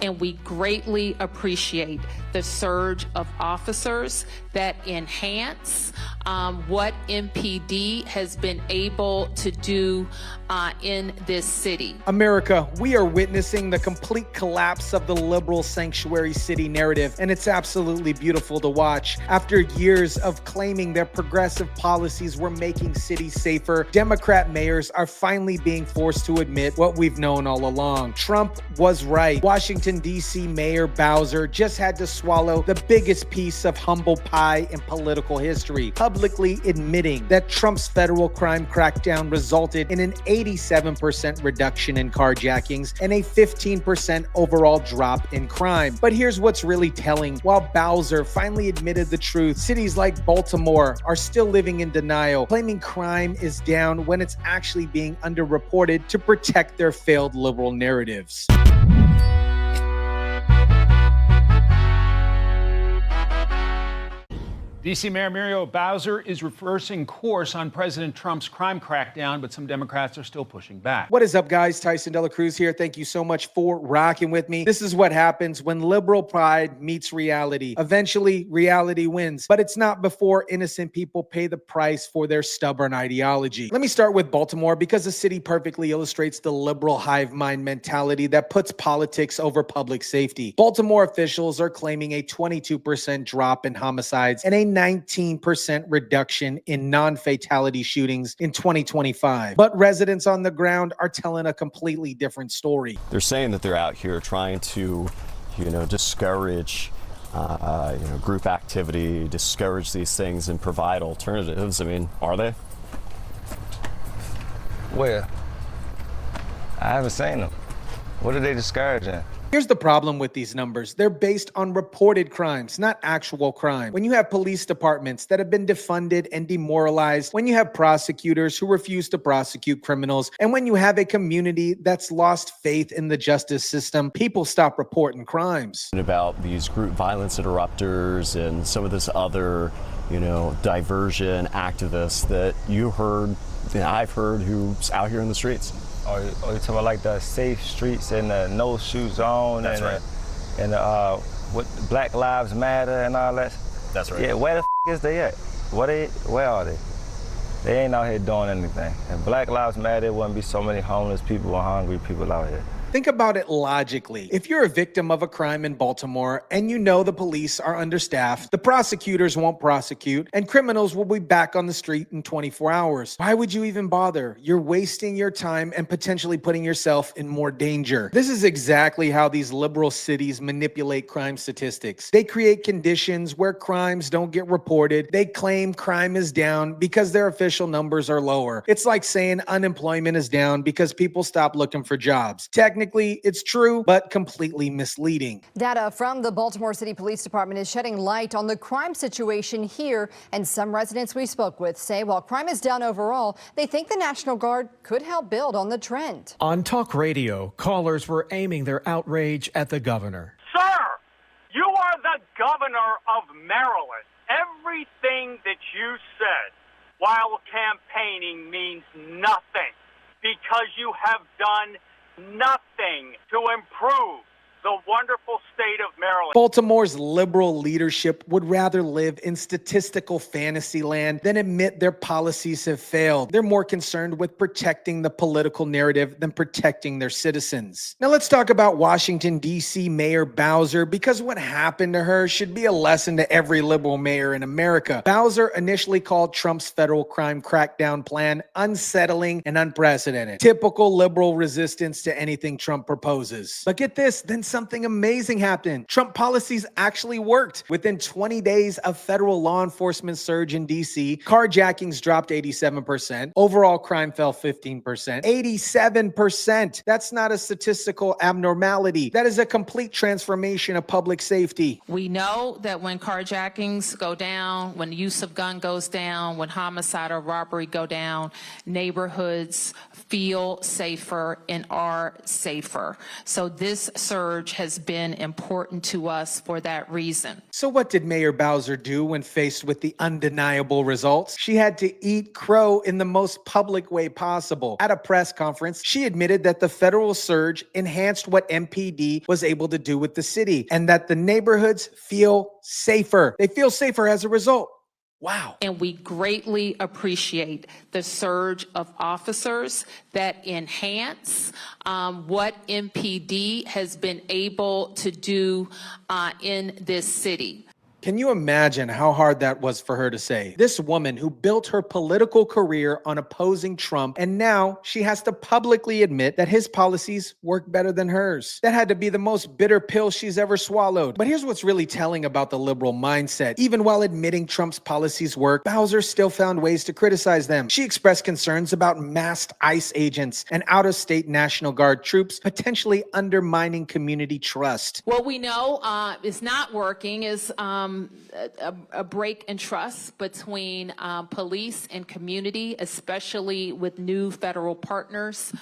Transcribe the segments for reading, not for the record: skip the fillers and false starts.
and we greatly appreciate the surge of officers that enhance what MPD has been able to do in this city. America, we are witnessing the complete collapse of the liberal sanctuary city narrative, and it's absolutely beautiful to watch. After years of claiming their progressive policies were making cities safer, Democrat mayors are finally being forced to admit what we've known all along. Trump was right. Washington, D.C. Mayor Bowser just had to swallow the biggest piece of humble pie in political history, publicly admitting that Trump's federal crime crackdown resulted in an 87% reduction in carjackings and a 15% overall drop in crime. But here's what's really telling. While Bowser finally admitted the truth, cities like Baltimore are still living in denial, claiming crime is down when it's actually being underreported to protect their failed liberal narratives. D.C. Mayor Muriel Bowser is reversing course on President Trump's crime crackdown, but some Democrats are still pushing back. What is up, guys? Tyson Dela Cruz here. Thank you so much for rocking with me. This is what happens when liberal pride meets reality. Eventually, reality wins, but it's not before innocent people pay the price for their stubborn ideology. Let me start with Baltimore because the city perfectly illustrates the liberal hive mind mentality that puts politics over public safety. Baltimore officials are claiming a 22% drop in homicides and a 19% reduction in non-fatality shootings in 2025. But residents on the ground are telling a completely different story. They're saying that they're out here trying to, discourage, group activity, discourage these things and provide alternatives. I mean, are they? Where? I haven't seen them. What are they discouraging? Here's the problem with these numbers. They're based on reported crimes, not actual crime. When you have police departments that have been defunded and demoralized, when you have prosecutors who refuse to prosecute criminals, and when you have a community that's lost faith in the justice system, people stop reporting crimes. About these group violence interrupters and some of this other, diversion activists that you heard, I've heard, who's out here in the streets. Oh, you talking about like the safe streets and the no shoe zone? That's right. And what Black Lives Matter and all that? That's right. Yeah, where the is they at? Where are they? They ain't out here doing anything. If Black Lives Matter, there wouldn't be so many homeless people and hungry people out here. Think about it logically. If you're a victim of a crime in Baltimore and you know the police are understaffed, the prosecutors won't prosecute, and criminals will be back on the street in 24 hours. Why would you even bother? You're wasting your time and potentially putting yourself in more danger. This is exactly how these liberal cities manipulate crime statistics. They create conditions where crimes don't get reported. They claim crime is down because their official numbers are lower. It's like saying unemployment is down because people stop looking for jobs. Technically, it's true, but completely misleading. Data from the Baltimore City Police Department is shedding light on the crime situation here, and some residents we spoke with say while crime is down overall, they think the National Guard could help build on the trend. On talk radio, callers were aiming their outrage at the governor. Sir, you are the governor of Maryland. Everything that you said while campaigning means nothing because you have done nothing to improve the wonderful state of Maryland. Baltimore's liberal leadership would rather live in statistical fantasy land than admit their policies have failed. They're more concerned with protecting the political narrative than protecting their citizens. Now let's talk about Washington, D.C. Mayor Bowser, because what happened to her should be a lesson to every liberal mayor in America. Bowser initially called Trump's federal crime crackdown plan unsettling and unprecedented. Typical liberal resistance to anything Trump proposes. But get this, then something amazing happened. Trump policies actually worked. Within 20 days of federal law enforcement surge in D.C., carjackings dropped 87%. Overall crime fell 15%. 87%. That's not a statistical abnormality. That is a complete transformation of public safety. We know that when carjackings go down, when the use of gun goes down, when homicide or robbery go down, neighborhoods feel safer and are safer. So this surge surge has been important to us for that reason. So what did Mayor Bowser do when faced with the undeniable results? She had to eat crow in the most public way possible. At a press conference, she admitted that the federal surge enhanced what MPD was able to do with the city and that the neighborhoods feel safer. They feel safer as a result. Wow. And we greatly appreciate the surge of officers that enhance what MPD has been able to do in this city. Can you imagine how hard that was for her to say? This woman who built her political career on opposing Trump, and now she has to publicly admit that his policies work better than hers. That had to be the most bitter pill she's ever swallowed. But here's what's really telling about the liberal mindset. Even while admitting Trump's policies work, Bowser still found ways to criticize them. She expressed concerns about masked ICE agents and out-of-state National Guard troops potentially undermining community trust. What we know is not working is a break in trust between police and community, especially with new federal partners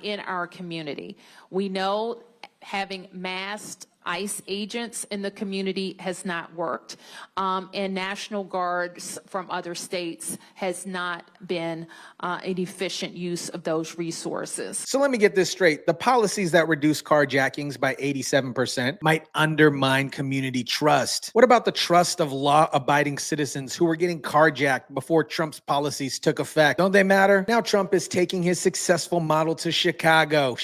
in our community. We know having masked ICE agents in the community has not worked, and National Guards from other states has not been an efficient use of those resources. So let me get this straight. The policies that reduce carjackings by 87% might undermine community trust. What about the trust of law-abiding citizens who were getting carjacked before Trump's policies took effect? Don't they matter? Now Trump is taking his successful model to Chicago,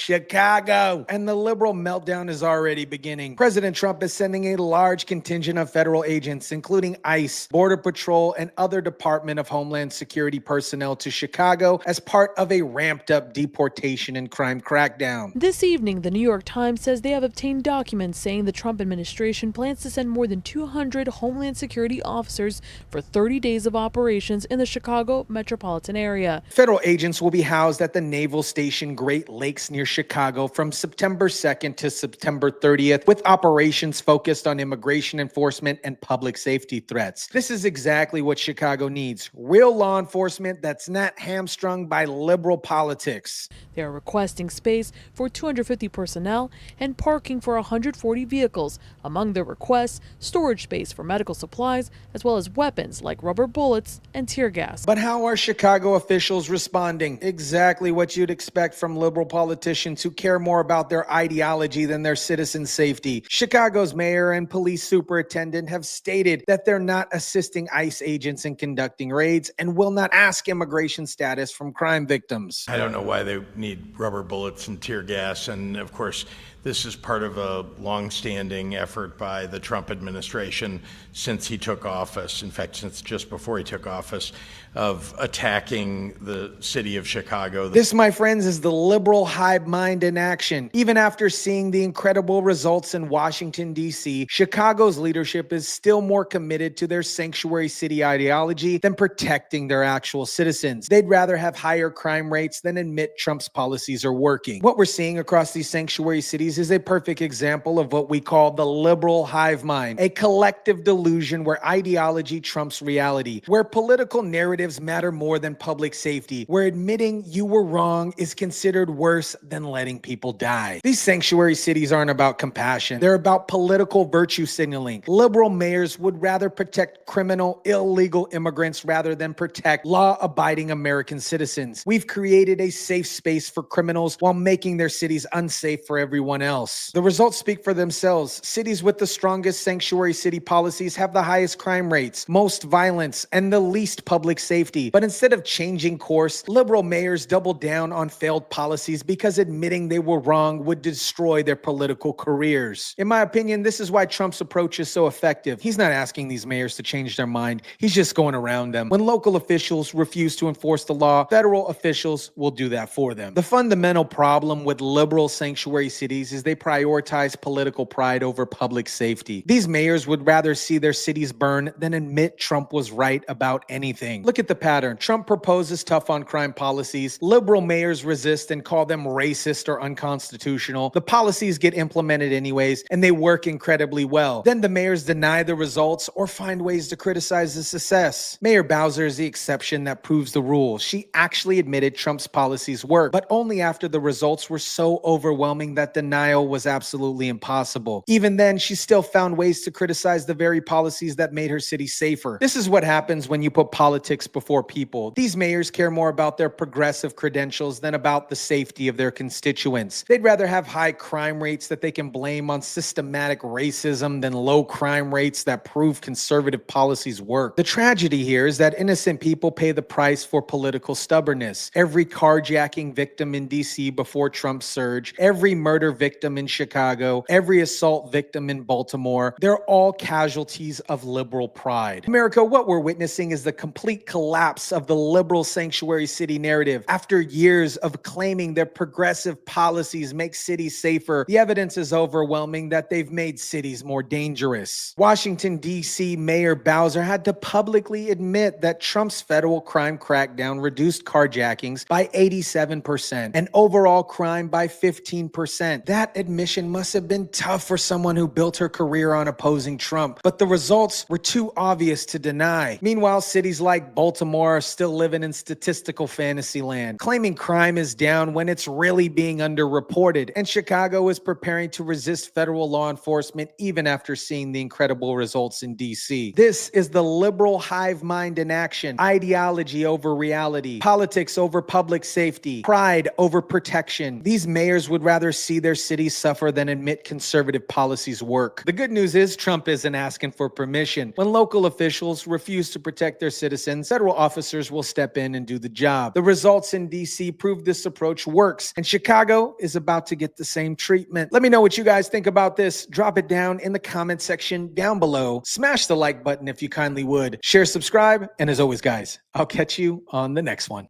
and the liberal meltdown is already beginning. President Trump is sending a large contingent of federal agents, including ICE, Border Patrol, and other Department of Homeland Security personnel to Chicago as part of a ramped-up deportation and crime crackdown. This evening, the New York Times says they have obtained documents saying the Trump administration plans to send more than 200 Homeland Security officers for 30 days of operations in the Chicago metropolitan area. Federal agents will be housed at the Naval Station Great Lakes near Chicago from September 2nd to September 30th, with operations focused on immigration enforcement and public safety threats. This is exactly what Chicago needs. Real law enforcement that's not hamstrung by liberal politics. They are requesting space for 250 personnel and parking for 140 vehicles. Among their requests, storage space for medical supplies, as well as weapons like rubber bullets and tear gas. But how are Chicago officials responding? Exactly what you'd expect from liberal politicians who care more about their ideology than their citizens' safety. Chicago's mayor and police superintendent have stated that they're not assisting ICE agents in conducting raids and will not ask immigration status from crime victims. I don't know why they need rubber bullets and tear gas. And of course, this is part of a long-standing effort by the Trump administration since he took office, in fact, since just before he took office, of attacking the city of Chicago. This, my friends, is the liberal hive mind in action. Even after seeing the incredible results in Washington, D.C., Chicago's leadership is still more committed to their sanctuary city ideology than protecting their actual citizens. They'd rather have higher crime rates than admit Trump's policies are working. What we're seeing across these sanctuary cities is a perfect example of what we call the liberal hive mind, a collective delusion where ideology trumps reality, where political narratives matter more than public safety, where admitting you were wrong is considered worse than letting people die. These sanctuary cities aren't about compassion. They're about political virtue signaling. Liberal mayors would rather protect criminal, illegal immigrants rather than protect law-abiding American citizens. We've created a safe space for criminals while making their cities unsafe for everyone else. The results speak for themselves. Cities with the strongest sanctuary city policies have the highest crime rates, most violence, and the least public safety. But instead of changing course, liberal mayors doubled down on failed policies because admitting they were wrong would destroy their political careers. In my opinion, this is why Trump's approach is so effective. He's not asking these mayors to change their mind. He's just going around them. When local officials refuse to enforce the law, federal officials will do that for them. The fundamental problem with liberal sanctuary cities is they prioritize political pride over public safety. These mayors would rather see their cities burn than admit Trump was right about anything. Look at the pattern. Trump proposes tough on crime policies. Liberal mayors resist and call them racist or unconstitutional. The policies get implemented anyways, and they work incredibly well. Then the mayors deny the results or find ways to criticize the success. Mayor Bowser is the exception that proves the rule. She actually admitted Trump's policies work, but only after the results were so overwhelming that denial denial was absolutely impossible. Even then, she still found ways to criticize the very policies that made her city safer. This is what happens when you put politics before people. These mayors care more about their progressive credentials than about the safety of their constituents. They'd rather have high crime rates that they can blame on systematic racism than low crime rates that prove conservative policies work. The tragedy here is that innocent people pay the price for political stubbornness. Every carjacking victim in DC before Trump's surge, every murder victim in Chicago, every assault victim in Baltimore, they're all casualties of liberal pride. America, what we're witnessing is the complete collapse of the liberal sanctuary city narrative. After years of claiming their progressive policies make cities safer, the evidence is overwhelming that they've made cities more dangerous. Washington, D.C. Mayor Bowser had to publicly admit that Trump's federal crime crackdown reduced carjackings by 87% and overall crime by 15%. That admission must have been tough for someone who built her career on opposing Trump, but the results were too obvious to deny. Meanwhile, cities like Baltimore are still living in statistical fantasy land, claiming crime is down when it's really being underreported, and Chicago is preparing to resist federal law enforcement even after seeing the incredible results in D.C. This is the liberal hive mind in action: ideology over reality, politics over public safety, pride over protection. These mayors would rather see their cities suffer than admit conservative policies work. The good news is Trump isn't asking for permission. When local officials refuse to protect their citizens, federal officers will step in and do the job. The results in DC prove this approach works, and Chicago is about to get the same treatment. Let me know what you guys think about this. Drop it down in the comment section down below. Smash the like button if you kindly would. Share, subscribe, and as always, guys, I'll catch you on the next one.